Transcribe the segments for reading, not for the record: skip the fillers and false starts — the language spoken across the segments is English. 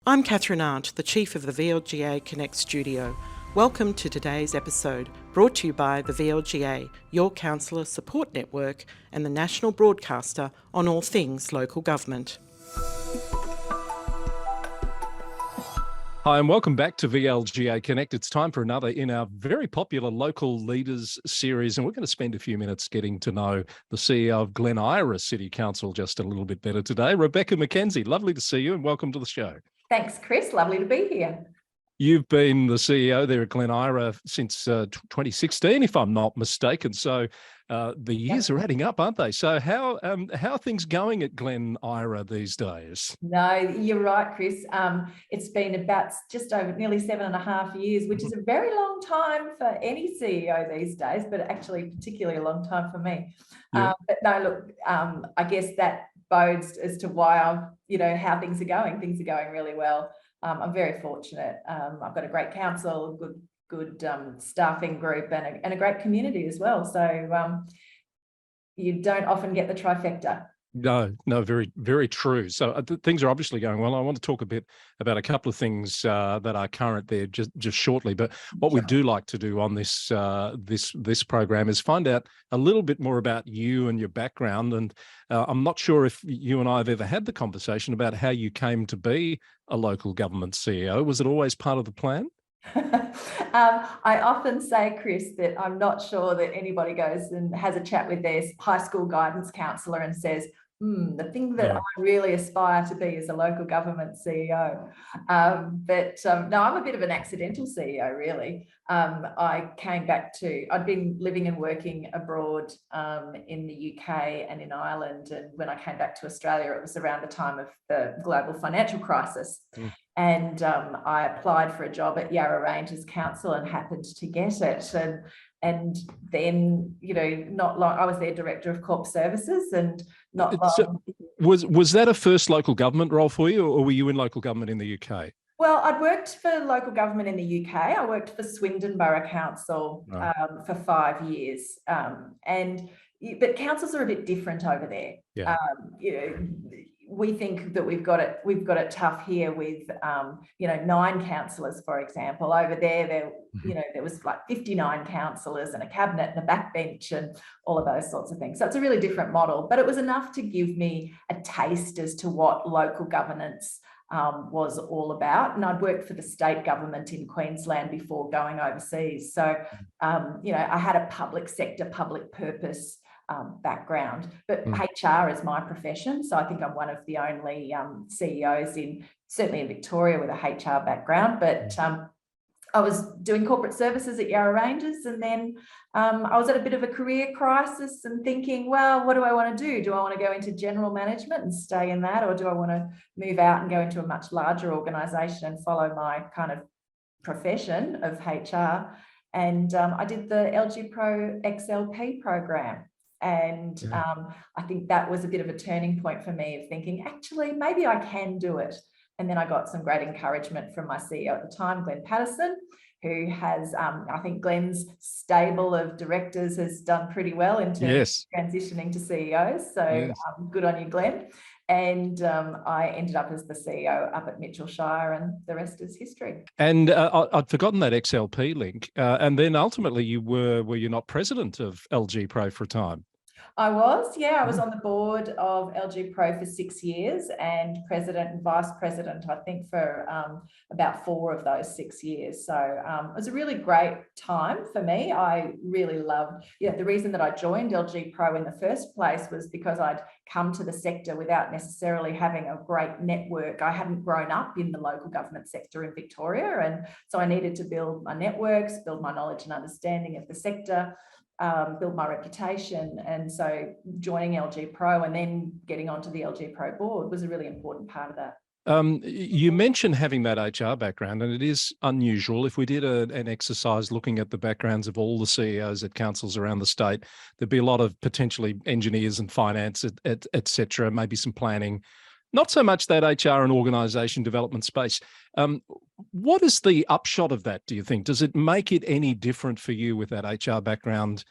I'm Catherine Arndt, the Chief of the VLGA Connect Studio. Welcome to today's episode, brought to you by the VLGA, your counsellor support network and the national broadcaster on all things local government. Hi, and welcome back to VLGA Connect. It's time for another in our very popular Local Leaders series, and we're going to spend a few minutes getting to know the CEO of Glen Eira City Council just a little bit better today. Rebecca McKenzie, lovely to see you and welcome to the show. Thanks, Chris. Lovely to be here. You've been the CEO there at Glen Eira since 2016, if I'm not mistaken. So the years are adding up, aren't they? So how are things going at Glen Eira these days? No, you're right, Chris. It's been about just over nearly 7.5 years, which is a very long time for any CEO these days, but actually particularly a long time for me. Yeah. But no, look, I guess that bodes as to why how things are going. Things are going really well. I'm very fortunate. I've got a great council, good staffing group, and a great community as well. So you don't often get the trifecta. No, very, very true. So things are obviously going well. I want to talk a bit about a couple of things that are current there just shortly. But what we do like to do on this program is find out a little bit more about you and your background. And I'm not sure if you and I have ever had the conversation about how you came to be a local government CEO. Was it always part of the plan? I often say, Chris, that I'm not sure that anybody goes and has a chat with their high school guidance counsellor and says, the thing that I really aspire to be is a local government CEO. No, I'm a bit of an accidental CEO, really. I'd been living and working abroad in the UK and in Ireland. And when I came back to Australia, it was around the time of the global financial crisis. And I applied for a job at Yarra Ranges Council and happened to get it. And then, not long, I was their Director of Corp Services, and not long. Was that a first local government role for you, or were you in local government in the UK? Well, I'd worked for local government in the UK. I worked for Swindon Borough Council for 5 years. But councils are a bit different over there. Yeah. We think that we've got it tough here with 9 councillors, for example. Over there was like 59 councillors and a cabinet and a backbench and all of those sorts of things. So it's a really different model, but it was enough to give me a taste as to what local governance was all about. And I'd worked for the state government in Queensland before going overseas. So I had a public sector, public purpose background, but HR is my profession. So I think I'm one of the only CEOs certainly in Victoria with a HR background. But I was doing corporate services at Yarra Ranges, and then I was at a bit of a career crisis and thinking, well, what do I want to do? Do I want to go into general management and stay in that, or do I want to move out and go into a much larger organisation and follow my kind of profession of HR? And I did the LG Pro XLP program. And I think that was a bit of a turning point for me of thinking, actually, maybe I can do it. And then I got some great encouragement from my CEO at the time, Glen Patterson, who has, I think Glen's stable of directors has done pretty well in terms of transitioning to CEOs. So good on you, Glen. And I ended up as the CEO up at Mitchell Shire, and the rest is history. And I'd forgotten that XLP link. And then ultimately were you not president of LG Pro for a time? I was on the board of LG Pro for 6 years and president and vice president, I think, for about 4 of those 6 years. So it was a really great time for me. I really loved, the reason that I joined LG Pro in the first place was because I'd come to the sector without necessarily having a great network. I hadn't grown up in the local government sector in Victoria, and so I needed to build my networks, build my knowledge and understanding of the sector, build my reputation. And so joining LG Pro and then getting onto the LG Pro board was a really important part of that. You mentioned having that HR background, and it is unusual. If we did an exercise looking at the backgrounds of all the CEOs at councils around the state, there'd be a lot of potentially engineers and finance, et cetera, maybe some planning, not so much that HR and organisation development space. What is the upshot of that, do you think? Does it make it any different for you with that HR background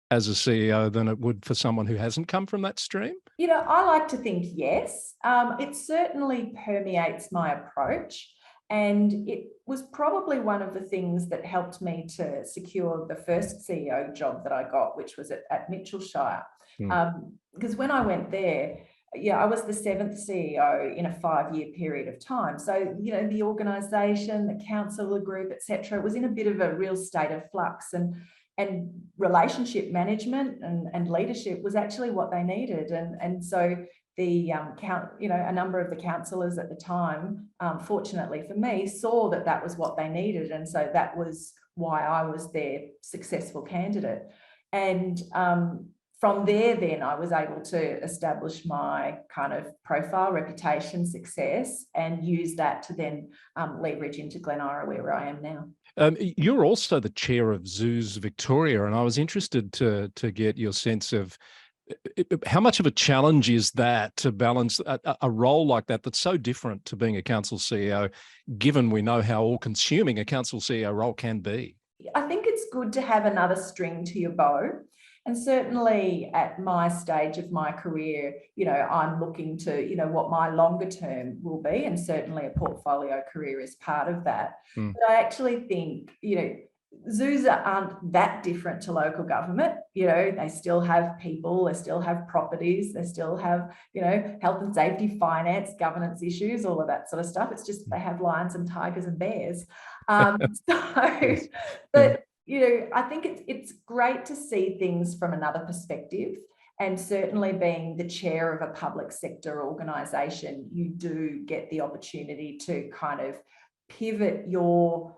as a CEO than it would for someone who hasn't come from that stream? I like to think yes. It certainly permeates my approach. And it was probably one of the things that helped me to secure the first CEO job that I got, which was at Mitchellshire. Because when I went there, I was the 7th CEO in a 5-year period of time. So, the organisation, the council, the group, etc., was in a bit of a real state of flux, and relationship management and leadership was actually what they needed. And so the a number of the councillors at the time, fortunately for me, saw that was what they needed. And so that was why I was their successful candidate. And from there, then I was able to establish my kind of profile, reputation, success, and use that to then leverage into Glen Eira, where I am now. You're also the chair of Zoos Victoria, and I was interested to get your sense of how much of a challenge is that to balance a role like that that's so different to being a council CEO, given we know how all-consuming a council CEO role can be? I think it's good to have another string to your bow. And certainly at my stage of my career, I'm looking to, what my longer term will be. And certainly a portfolio career is part of that. But I actually think, zoos aren't that different to local government. They still have people, they still have properties, they still have, health and safety, finance, governance issues, all of that sort of stuff. It's just they have lions and tigers and bears. But I think it's great to see things from another perspective. And certainly being the chair of a public sector organisation, you do get the opportunity to kind of pivot your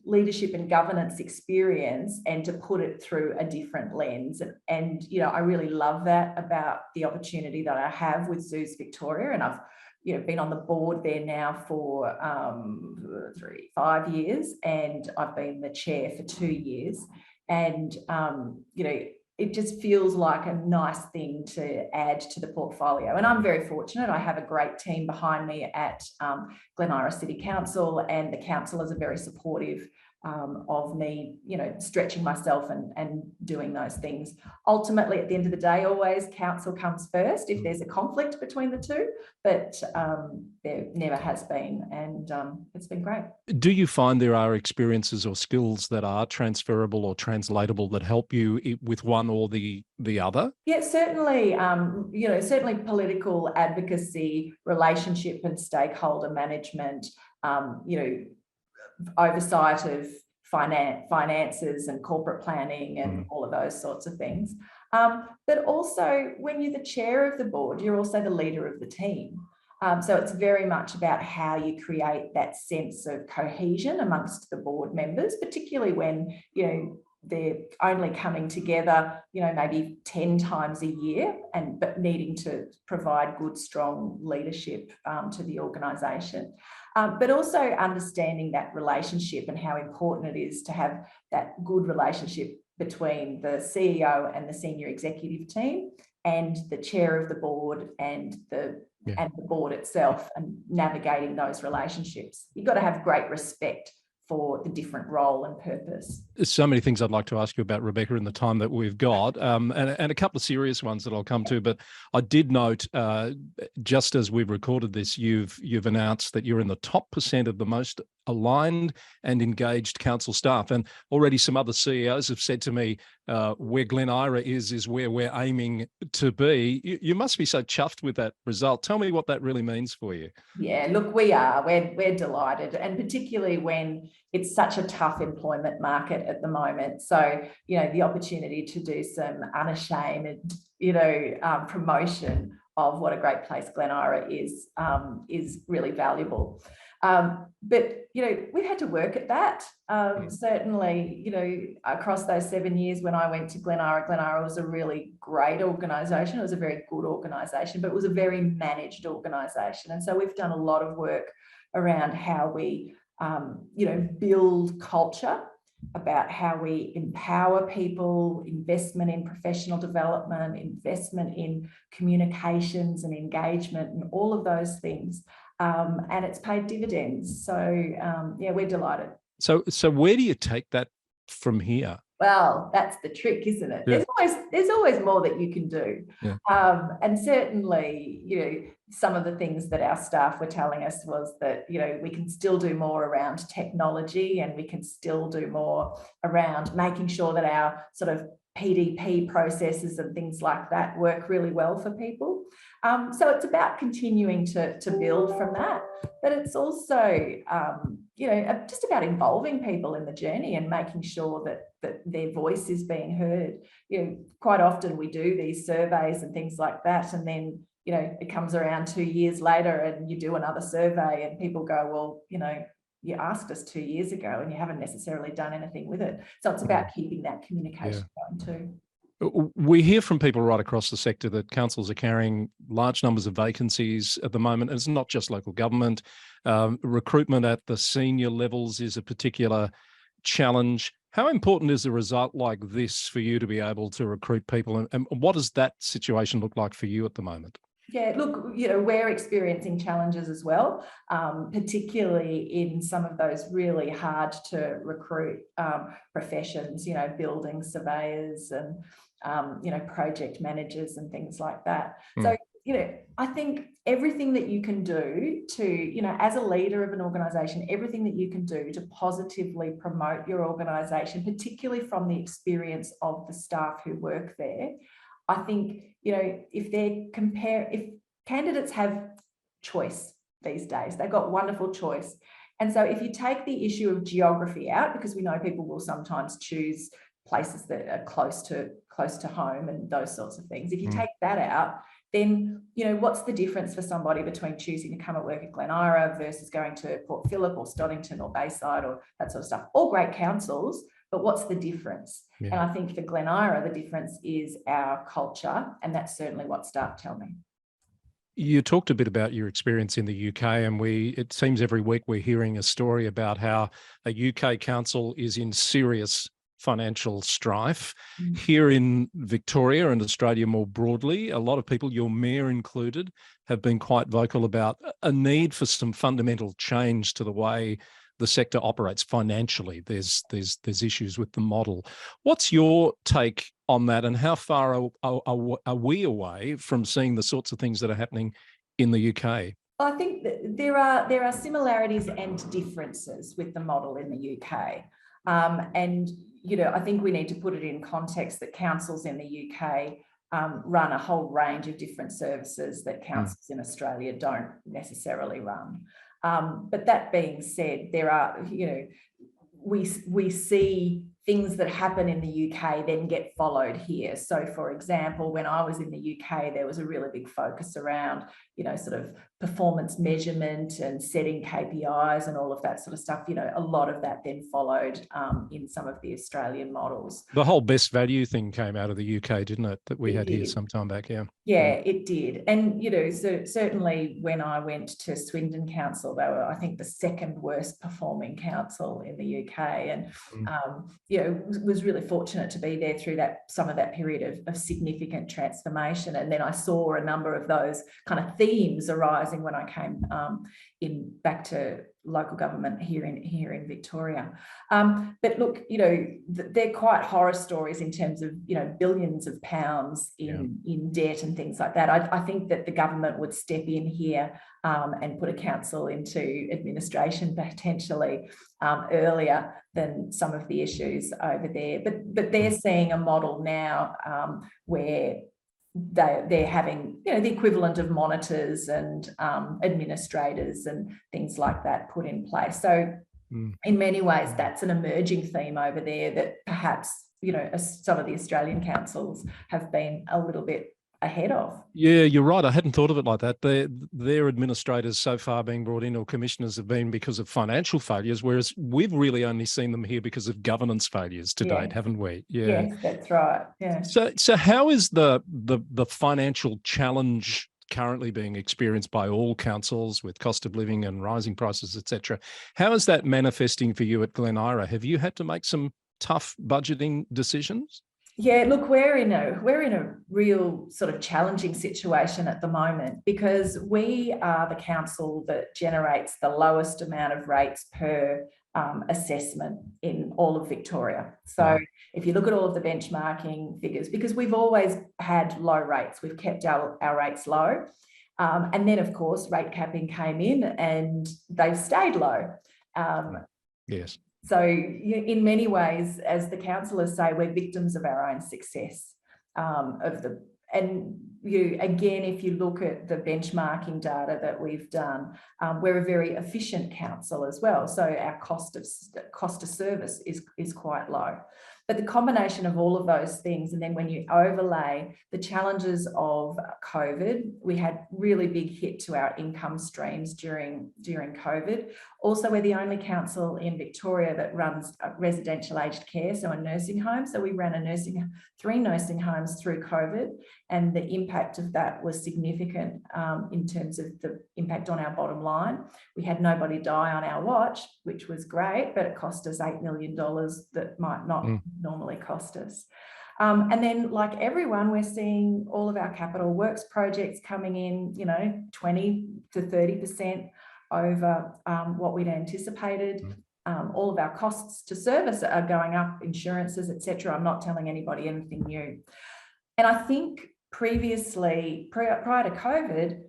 leadership and governance experience and to put it through a different lens. And I really love that about the opportunity that I have with Zoos Victoria. And I've been on the board there now for 5 years, and I've been the chair for 2 years. And it just feels like a nice thing to add to the portfolio. And I'm very fortunate. I have a great team behind me at Glen Eira City Council, and the councillors are very supportive of me, stretching myself and doing those things. Ultimately, at the end of the day, always council comes first if there's a conflict between the two, but there never has been, and it's been great. Do you find there are experiences or skills that are transferable or translatable that help you with one or the other? Yeah, certainly. Certainly political advocacy, relationship and stakeholder management, oversight of finances and corporate planning and all of those sorts of things. But also, when you're the chair of the board, you're also the leader of the team. So it's very much about how you create that sense of cohesion amongst the board members, particularly when, they're only coming together, maybe 10 times a year, but needing to provide good, strong leadership to the organisation. But also understanding that relationship and how important it is to have that good relationship between the CEO and the senior executive team and the chair of the board and the board itself, and navigating those relationships. You've got to have great respect for the different role and purpose. There's so many things I'd like to ask you about, Rebecca, in the time that we've got, and a couple of serious ones that I'll come to. But I did note, just as we've recorded this, you've announced that you're in the top % of the most aligned and engaged council staff. And already some other CEOs have said to me, where Glen Eira is where we're aiming to be. You must be so chuffed with that result. Tell me what that really means for you. Yeah, look, we are. We're delighted, and particularly when it's such a tough employment market at the moment. So, the opportunity to do some unashamed, promotion of what a great place Glen Eira is really valuable. But, we've had to work at that. Certainly, across those 7 years when I went to Glen Eira was a really great organisation. It was a very good organisation, but it was a very managed organisation. And so we've done a lot of work around how we, build culture, about how we empower people, investment in professional development, investment in communications and engagement and all of those things. And it's paid dividends. So, we're delighted. So where do you take that from here? Well, that's the trick, isn't it? Yeah. There's always more that you can do. Yeah. And certainly, some of the things that our staff were telling us was that, we can still do more around technology, and we can still do more around making sure that our sort of PDP processes and things like that work really well for people. So it's about continuing to build from that, but it's also, just about involving people in the journey and making sure that their voice is being heard. Quite often we do these surveys and things like that, and then, it comes around 2 years later and you do another survey and people go, well, you asked us 2 years ago and you haven't necessarily done anything with it. So it's about keeping that communication going too. We hear from people right across the sector that councils are carrying large numbers of vacancies at the moment. And it's not just local government. Recruitment at the senior levels is a particular challenge. How important is a result like this for you to be able to recruit people? And what does that situation look like for you at the moment? Yeah, look, we're experiencing challenges as well, particularly in some of those really hard to recruit professions, building surveyors and, project managers and things like that. So, I think everything that you can do to, as a leader of an organisation, everything that you can do to positively promote your organisation, particularly from the experience of the staff who work there. I think, if candidates have choice these days, they've got wonderful choice. And so if you take the issue of geography out, because we know people will sometimes choose places that are close to home and those sorts of things. If you take that out, then, what's the difference for somebody between choosing to come and work at Glen Eira versus going to Port Phillip or Stodington or Bayside or that sort of stuff? All great councils, but what's the difference? Yeah. And I think for Glen Eira, the difference is our culture, and that's certainly what staff tell me. You talked a bit about your experience in the UK, and it seems every week we're hearing a story about how a UK council is in serious financial strife. Here in Victoria and Australia more broadly, a lot of people, your mayor included, have been quite vocal about a need for some fundamental change to the way the sector operates financially. There's issues with the model. What's your take on that, and how far are we away from seeing the sorts of things that are happening in the UK? I think that there are similarities and differences with the model in the UK. And, I think we need to put it in context that councils in the UK run a whole range of different services that councils in Australia don't necessarily run. But that being said, there are, we see things that happen in the UK then get followed here. So, for example, when I was in the UK, there was a really big focus around, sort of performance measurement and setting KPIs and all of that sort of stuff. A lot of that then followed in some of the Australian models. The whole best value thing came out of the UK, didn't it? That we had here some time back, yeah. Yeah, it did. And, so certainly when I went to Swindon Council, they were, I think, the second worst performing council in the UK. And, was really fortunate to be there through some of that period of significant transformation. And then I saw a number of those kind of themes arising when I came back to local government here in Victoria. But look, they're quite horror stories in terms of, billions of pounds in debt and things like that. I think that the government would step in here and put a council into administration potentially earlier than some of the issues over there. But they're seeing a model now where they're having, the equivalent of monitors and administrators and things like that put in place. So in many ways, that's an emerging theme over there that perhaps, some of the Australian councils have been a little bit ahead of. Yeah, you're right. I hadn't thought of it like that. Their administrators so far being brought in, or commissioners, have been because of financial failures, whereas we've really only seen them here because of governance failures to date, haven't we? Yeah. Yes, that's right. Yeah. So how is the financial challenge currently being experienced by all councils with cost of living and rising prices, etc.? How is that manifesting for you at Glen Eira? Have you had to make some tough budgeting decisions? Yeah, look, we're in a real sort of challenging situation at the moment, because we are the council that generates the lowest amount of rates per assessment in all of Victoria. So if you look at all of the benchmarking figures, because we've always had low rates, we've kept our rates low. And then, of course, rate capping came in and they've stayed low. Yes. So in many ways, as the councillors say, we're victims of our own success. Again, if you look at the benchmarking data that we've done, we're a very efficient council as well. So our cost of service is quite low. But the combination of all of those things, and then when you overlay the challenges of COVID, we had really big hit to our income streams during COVID. Also, we're the only council in Victoria that runs residential aged care, so a nursing home. So we ran 3 nursing homes through COVID, and the impact of that was significant in terms of the impact on our bottom line. We had nobody die on our watch, which was great, but it cost us $8 million that might not normally cost us. And then, like everyone, we're seeing all of our capital works projects coming in, 20 to 30% over what we'd anticipated. All of our costs to service are going up, insurances, etc. I'm not telling anybody anything new. And I think previously, prior to COVID,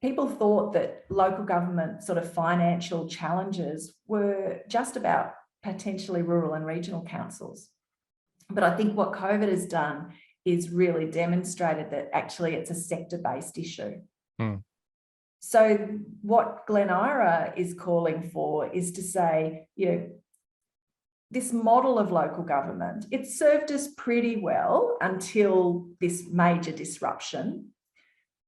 people thought that local government sort of financial challenges were just about potentially rural and regional councils. But I think what COVID has done is really demonstrated that actually it's a sector-based issue. So what Glen Eira is calling for is to say, this model of local government, it served us pretty well until this major disruption.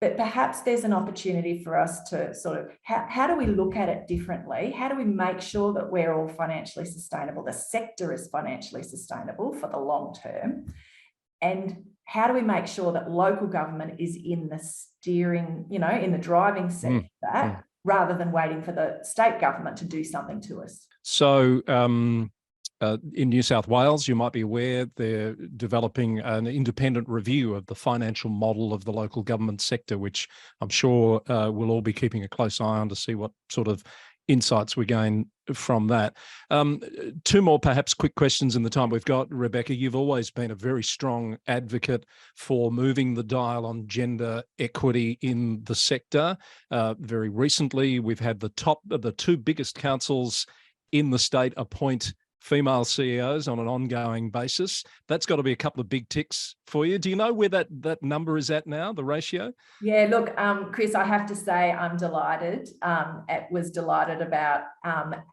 But perhaps there's an opportunity for us to sort of, how do we look at it differently? How do we make sure that we're all financially sustainable? The sector is financially sustainable for the long term. And how do we make sure that local government is in the steering, in the driving seat of that, rather than waiting for the state government to do something to us? So in New South Wales, you might be aware, they're developing an independent review of the financial model of the local government sector, which I'm sure we'll all be keeping a close eye on to see what sort of insights we gain from that. 2 more perhaps quick questions in the time we've got. Rebecca, you've always been a very strong advocate for moving the dial on gender equity in the sector. Very recently, we've had the 2 biggest councils in the state appoint female CEOs on an ongoing basis. That's got to be a couple of big ticks for you. Do you know where that number is at now, the ratio? Yeah, look, Chris, I have to say I'm delighted. Was delighted about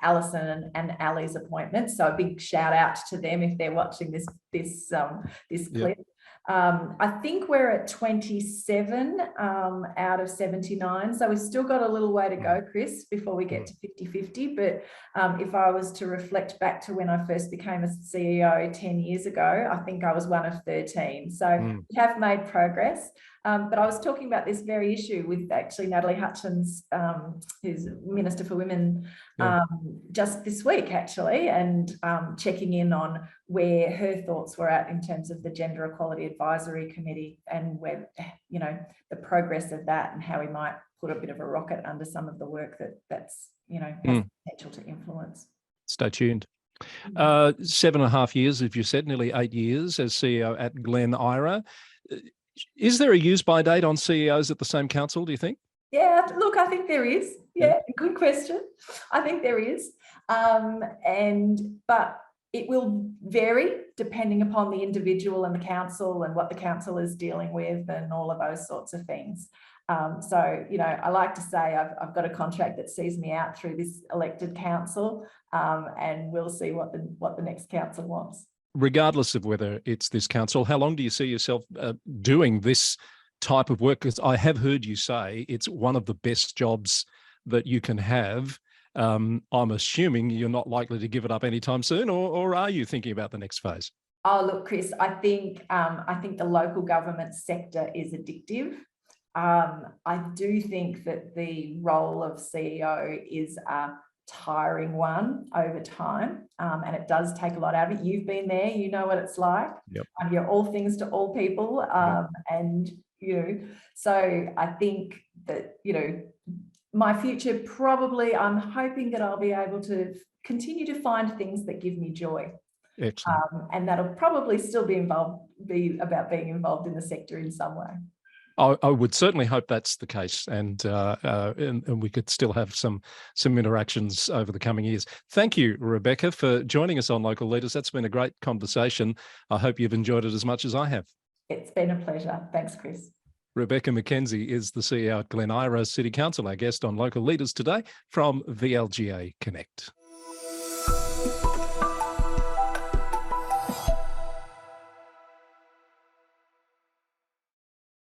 Alison and Ali's appointment. So a big shout out to them if they're watching this clip. I think we're at 27 out of 79. So we've still got a little way to go, Chris, before we get to 50-50. But if I was to reflect back to when I first became a CEO 10 years ago, I think I was one of 13. So we have made progress. But I was talking about this very issue with actually Natalie Hutchins, who's Minister for Women, just this week, actually, and checking in on where her thoughts were at in terms of the Gender Equality Advisory Committee and where, the progress of that and how we might put a bit of a rocket under some of the work that's, has potential to influence. Stay tuned. 7.5 years, as you said, nearly 8 years as CEO at Glen Eira. Is there a use-by date on CEOs at the same council, do you think? Yeah, look, I think there is. Yeah, good question. I think there is. But it will vary depending upon the individual and the council and what the council is dealing with and all of those sorts of things. So, I like to say I've got a contract that sees me out through this elected council, and we'll see what the next council wants. Regardless of whether it's this council, how long do you see yourself doing this type of work? Because I have heard you say it's one of the best jobs that you can have. I'm assuming you're not likely to give it up anytime soon, or are you thinking about the next phase? Oh, look, Chris, I think the local government sector is addictive. I do think that the role of CEO is a tiring one over time, and it does take a lot out of it. You've been there, you know what it's like. Yep. You're all things to all people, and so I think that my future, probably I'm hoping that I'll be able to continue to find things that give me joy. Excellent. And that'll probably still be about being involved in the sector in some way. I would certainly hope that's the case, and we could still have some interactions over the coming years. Thank you, Rebecca, for joining us on Local Leaders. That's been a great conversation. I hope you've enjoyed it as much as I have. It's been a pleasure. Thanks, Chris. Rebecca McKenzie is the CEO at Glen Eira City Council, our guest on Local Leaders today from VLGA Connect.